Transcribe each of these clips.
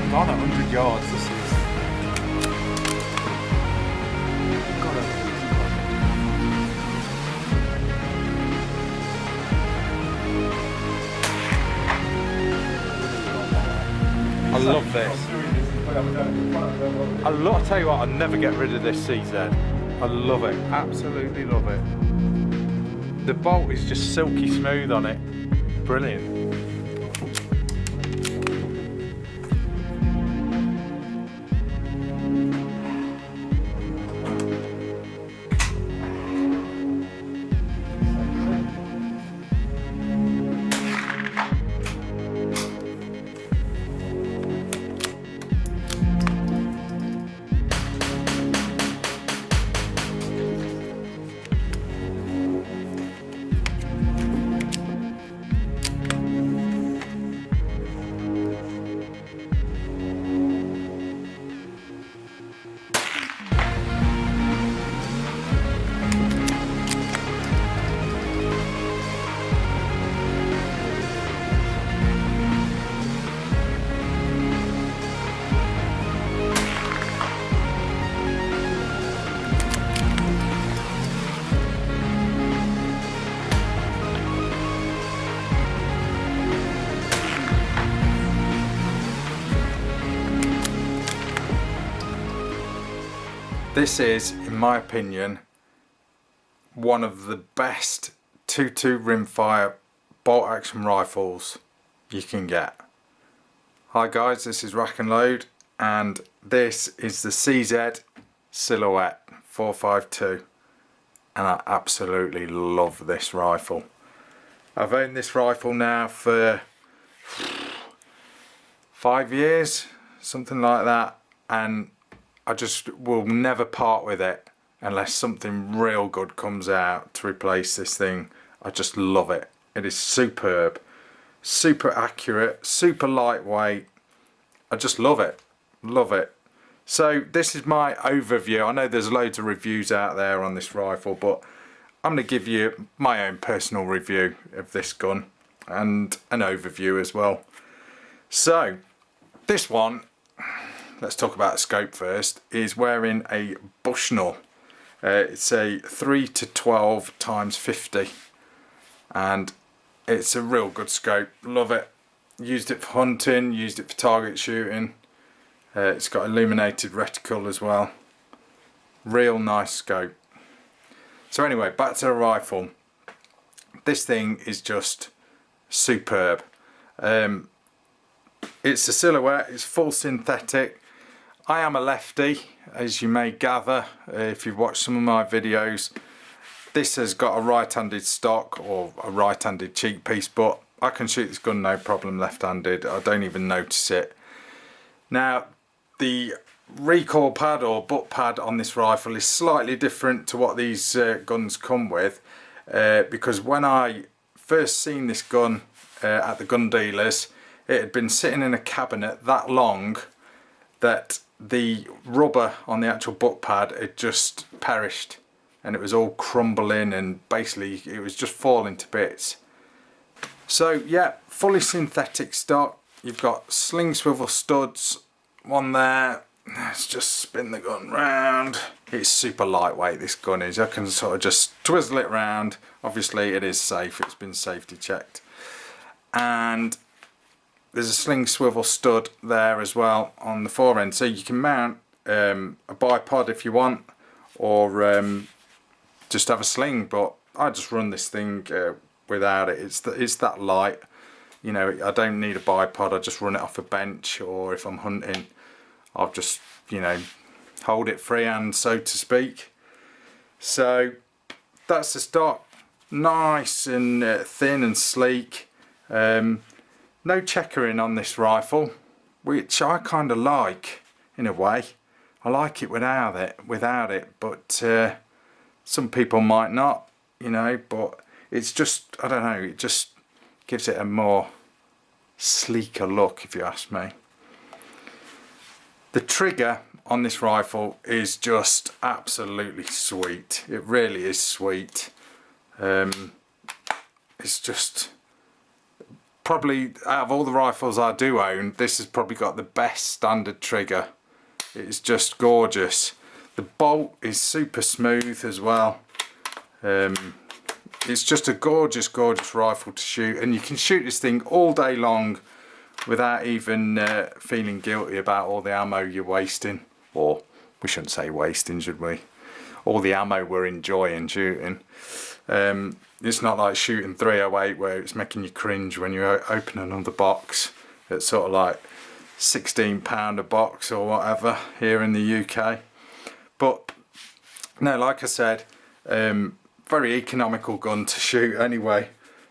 bang on at 100 yards. This is. I love this. I'll tell you what, I'll never get rid of this CZ. I love it, absolutely love it. The bolt is just silky smooth on it. Brilliant. This is, in my opinion, one of the best 2.2 rimfire bolt action rifles you can get. Hi guys, this is RACKNLOAD and this is the CZ Silhouette 452 and I absolutely love this rifle. I've owned this rifle now for 5 years, something like that, and I just will never part with it unless something real good comes out to replace this thing. I just love it. It is superb, super accurate, super lightweight. I just love it, love it. So this is my overview. I know there's loads of reviews out there on this rifle, but I'm going to give you my own personal review of this gun and an overview as well. So this one, let's talk about the scope first, is wearing a Bushnell. It's a 3-12 x 50 and it's a real good scope. Love it. Used it for hunting, used it for target shooting. It's got illuminated reticle as well. Real nice scope. So anyway, back to the rifle. This thing is just superb. It's a Silhouette, it's full synthetic. I am a lefty, as you may gather if you've watched some of my videos. This has got a right-handed stock or a right-handed cheek piece, but I can shoot this gun no problem left-handed. I don't even notice it. Now, the recoil pad or butt pad on this rifle is slightly different to what these guns come with, because when I first seen this gun at the gun dealers, it had been sitting in a cabinet that long that the rubber on the actual butt pad had just perished and it was all crumbling and basically it was just falling to bits. So yeah, fully synthetic stock. You've got sling swivel studs, one there. Let's just spin the gun round. It's super lightweight, this gun is. I can sort of just twizzle it round. Obviously it is safe, it's been safety checked. And there's a sling swivel stud there as well on the fore end, so you can mount a bipod if you want, or just have a sling, but I just run this thing without it. It's that light, you know. I don't need a bipod. I just run it off a bench, or if I'm hunting I'll just, you know, hold it freehand, so to speak. So that's the stock, nice and thin and sleek. No checkering on this rifle, which I kind of like in a way. I like it without it, but some people might not, you know, but it's just, I don't know, it just gives it a more sleeker look, if you ask me. The trigger on this rifle is just absolutely sweet. It really is sweet. It's just probably out of all the rifles I do own, this has probably got the best standard trigger. It's just gorgeous. The bolt is super smooth as well. It's just a gorgeous rifle to shoot, and you can shoot this thing all day long without even feeling guilty about all the ammo you're wasting. Or we shouldn't say wasting, should we? All the ammo we're enjoying shooting. It's not like shooting 308 where it's making you cringe when you open another box. It's sort of like £16 a box or whatever here in the UK. But no, like I said, very economical gun to shoot anyway,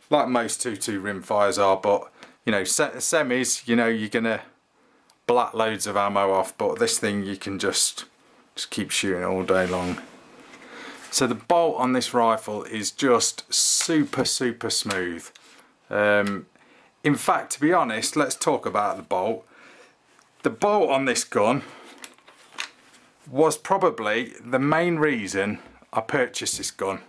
like most 2.2 rimfires are. But you know, semis, you know, you're gonna blat loads of ammo off, but this thing you can just keep shooting all day long. So the bolt on this rifle is just super smooth. In fact, to be honest, let's talk about the bolt. The bolt on this gun was probably the main reason I purchased this gun,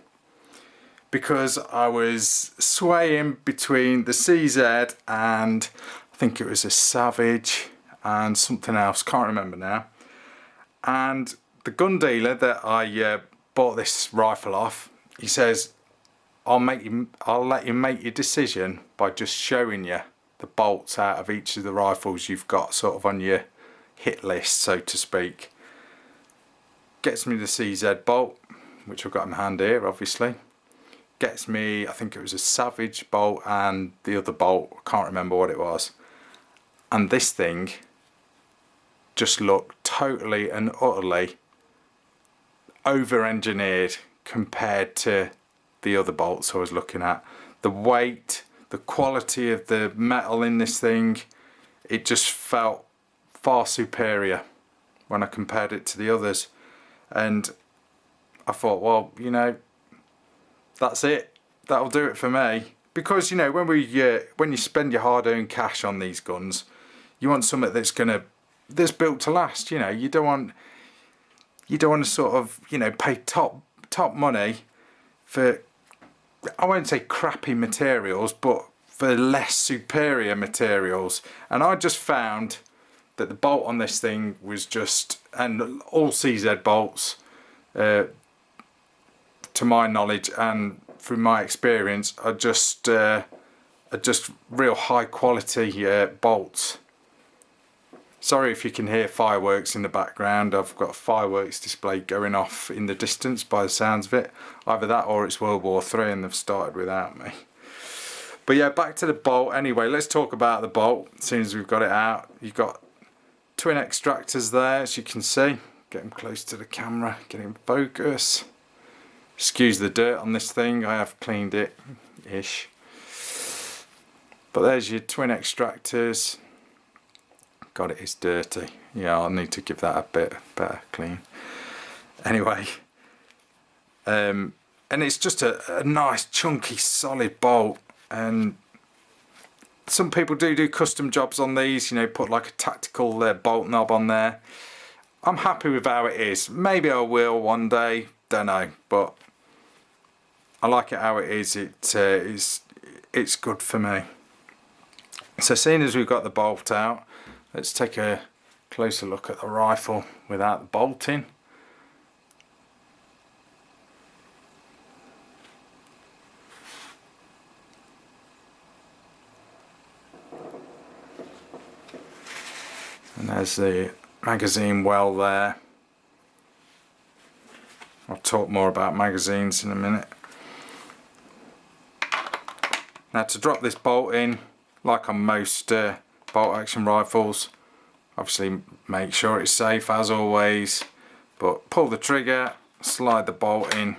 because I was swaying between the CZ and I think it was a Savage and something else, can't remember now. And the gun dealer that I bought this rifle off, he says, I'll let you make your decision by just showing you the bolts out of each of the rifles you've got sort of on your hit list, so to speak. Gets me the CZ bolt, which I've got in my hand here obviously. Gets me, I think it was a Savage bolt and the other bolt, I can't remember what it was. And this thing just looked totally and utterly over-engineered compared to the other bolts I was looking at. The weight, the quality of the metal in this thing, it just felt far superior when I compared it to the others. And I thought, well, you know, that's it, that'll do it for me. Because you know, when you spend your hard-earned cash on these guns, you want something that's built to last. You know, you don't want to sort of, you know, pay top money for, I won't say crappy materials, but for less superior materials. And I just found that the bolt on this thing was just, and all CZ bolts, to my knowledge and through my experience, are just real high quality bolts. Sorry if you can hear fireworks in the background. I've got a fireworks display going off in the distance by the sounds of it. Either that or it's World War III and they've started without me. But yeah, back to the bolt. Anyway, let's talk about the bolt as soon as we've got it out. You've got twin extractors there, as you can see. Get them close to the camera, get in focus. Excuse the dirt on this thing, I have cleaned it-ish. But there's your twin extractors. God, it is dirty. Yeah, I'll need to give that a bit better clean. Anyway, and it's just a nice chunky solid bolt. And some people do custom jobs on these, you know, put like a tactical bolt knob on there. I'm happy with how it is. Maybe I will one day, don't know, but I like it how it is. It's good for me. So seeing as we've got the bolt out, let's take a closer look at the rifle without the bolting. And there's the magazine well there. I'll talk more about magazines in a minute. Now to drop this bolt in, like on most bolt action rifles, obviously make sure it's safe as always, but pull the trigger, slide the bolt in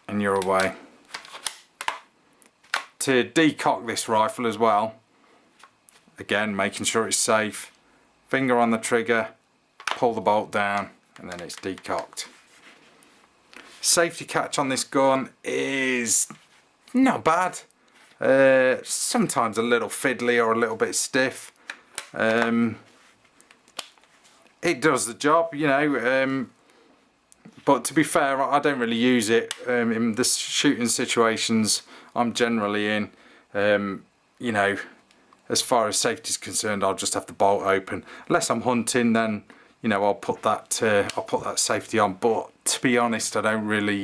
and you're away. To decock this rifle as well, again making sure it's safe, finger on the trigger, pull the bolt down and then it's decocked. Safety catch on this gun is not bad. Sometimes a little fiddly or a little bit stiff. It does the job, you know, but to be fair, I don't really use it in the shooting situations I'm generally in. you know, as far as safety is concerned, I'll just have the bolt open. Unless I'm hunting, then you know I'll put that safety on. But to be honest, I don't really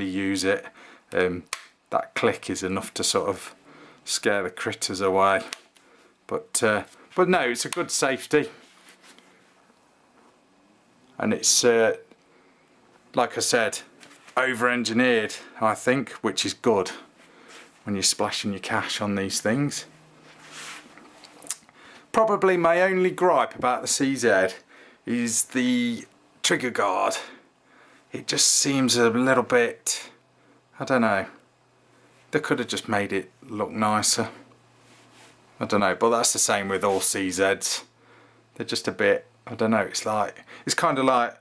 use it. That click is enough to sort of scare the critters away. But no, it's a good safety, and it's like I said, over-engineered, I think, which is good when you're splashing your cash on these things. Probably my only gripe about the CZ is the trigger guard. It just seems a little bit, I don't know, they could have just made it look nicer. I don't know, but that's the same with all CZs. They're just a bit, I don't know, it's kind of like,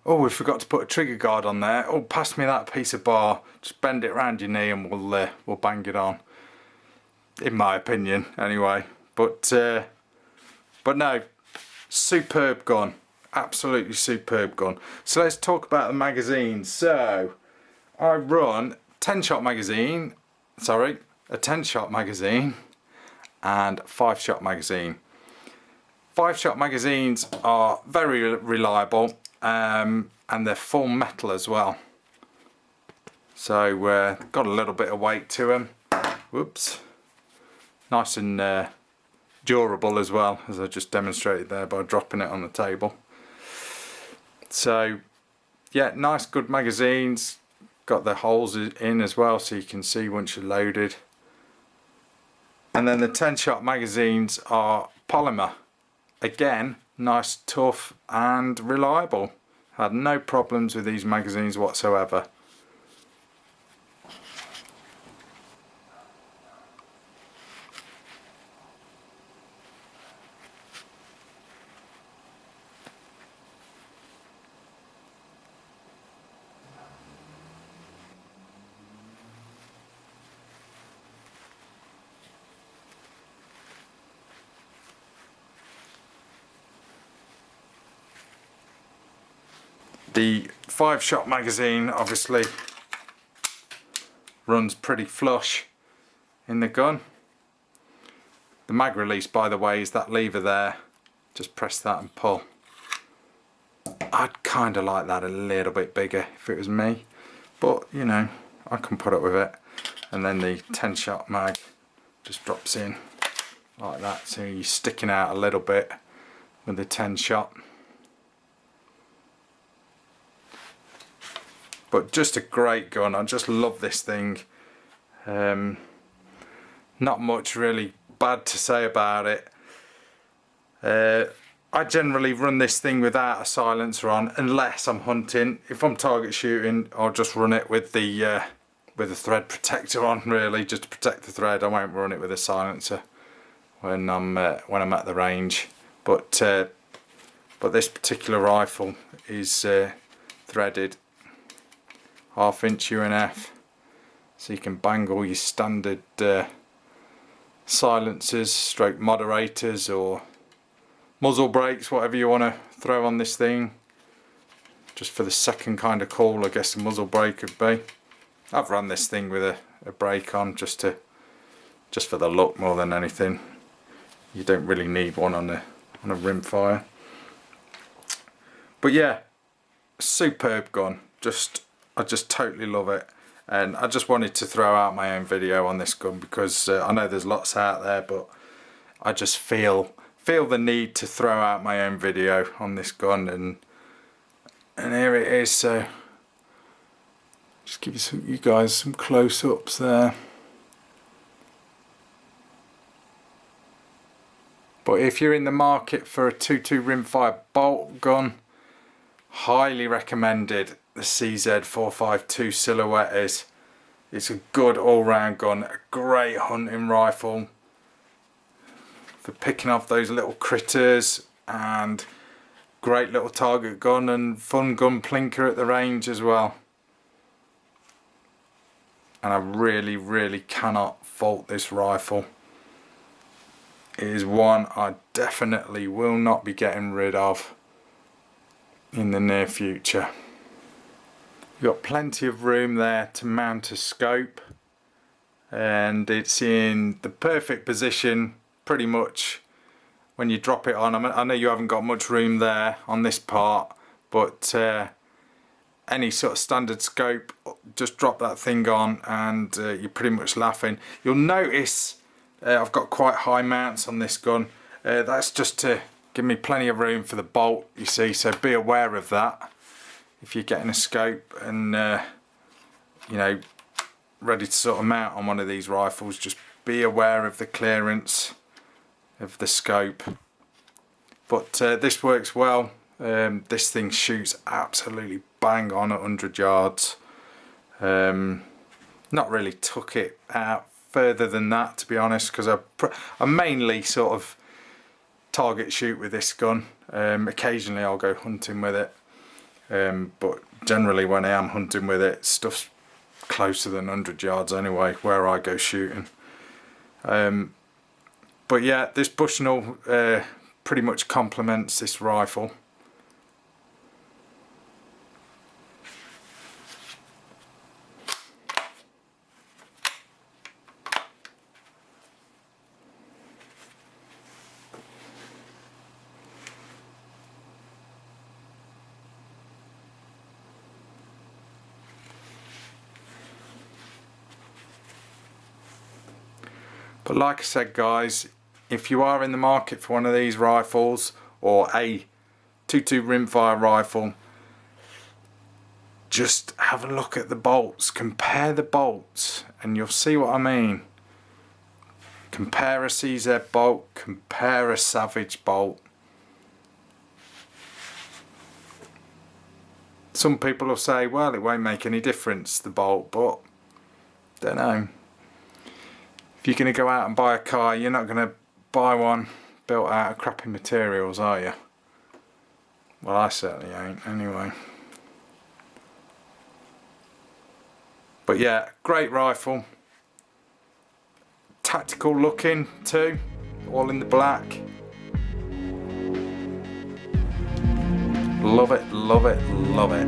oh, we forgot to put a trigger guard on there. Oh, pass me that piece of bar. Just bend it around your knee and we'll bang it on. In my opinion, anyway. But no, superb gun. Absolutely superb gun. So let's talk about the magazines. So I run a 10-shot magazine and 5-shot magazine. 5-shot magazines are very reliable, and they're full metal as well. So got a little bit of weight to them. Whoops. Nice and durable as well, as I just demonstrated there by dropping it on the table. So yeah, nice good magazines. Got the holes in as well, so you can see once you're loaded. And then the 10-shot magazines are polymer. Again, nice, tough and reliable. Had no problems with these magazines whatsoever. The 5-shot magazine obviously runs pretty flush in the gun. The mag release, by the way, is that lever there. Just press that and pull. I'd kind of like that a little bit bigger if it was me, but you know, I can put up with it. And then the 10-shot mag just drops in like that, so you're sticking out a little bit with the 10-shot. But just a great gun. I just love this thing. Not much really bad to say about it. I generally run this thing without a silencer on unless I'm hunting. If I'm target shooting, I'll just run it with the thread protector on, really, just to protect the thread. I won't run it with a silencer when I'm at the range. But this particular rifle is threaded 1/2" UNF, so you can bang all your standard silencers, stroke moderators, or muzzle brakes, whatever you want to throw on this thing. Just for the second kind of call, I guess a muzzle brake would be. I've run this thing with a brake on just for the look more than anything. You don't really need one on a rimfire. But yeah, superb gun. I just totally love it, and I just wanted to throw out my own video on this gun because I know there's lots out there, but I just feel the need to throw out my own video on this gun, and here it is. So just give you guys some close-ups there. But if you're in the market for a 2.2 rimfire bolt gun, highly recommended. The CZ452 Silhouette is. It's a good all-round gun, a great hunting rifle for picking off those little critters, and great little target gun and fun gun plinker at the range as well. And I really cannot fault this rifle. It is one I definitely will not be getting rid of in the near future. You've got plenty of room there to mount a scope. and it's in the perfect position pretty much when you drop it on. I know you haven't got much room there on this part, but any sort of standard scope, just drop that thing on and you're pretty much laughing. You'll notice I've got quite high mounts on this gun. That's just to give me plenty of room for the bolt, you see, so be aware of that if you're getting a scope and you know, ready to sort of mount on one of these rifles. Just be aware of the clearance of the scope. But this works well. This thing shoots absolutely bang on at 100 yards. Not really took it out further than that, to be honest, because I mainly sort of target shoot with this gun. Occasionally I'll go hunting with it, but generally when I am hunting with it, stuff's closer than 100 yards anyway where I go shooting. But yeah, this Bushnell pretty much complements this rifle. But like I said guys, if you are in the market for one of these rifles or a 2.2 rimfire rifle, just have a look at the bolts, compare the bolts and you'll see what I mean. Compare a CZ bolt, compare a Savage bolt. Some people will say, well, it won't make any difference, the bolt, but don't know. If you're going to go out and buy a car, you're not going to buy one built out of crappy materials, are you? Well, I certainly ain't, anyway. But yeah, great rifle. Tactical looking too, all in the black. Love it, love it, love it.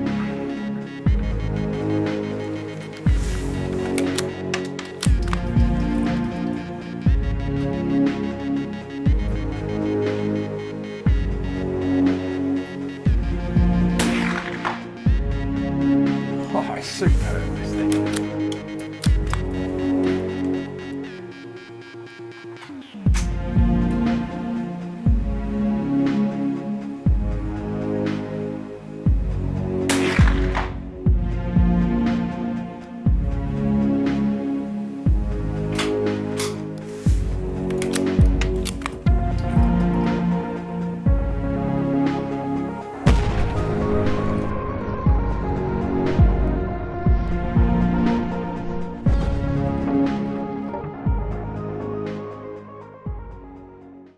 Oh, it's superb.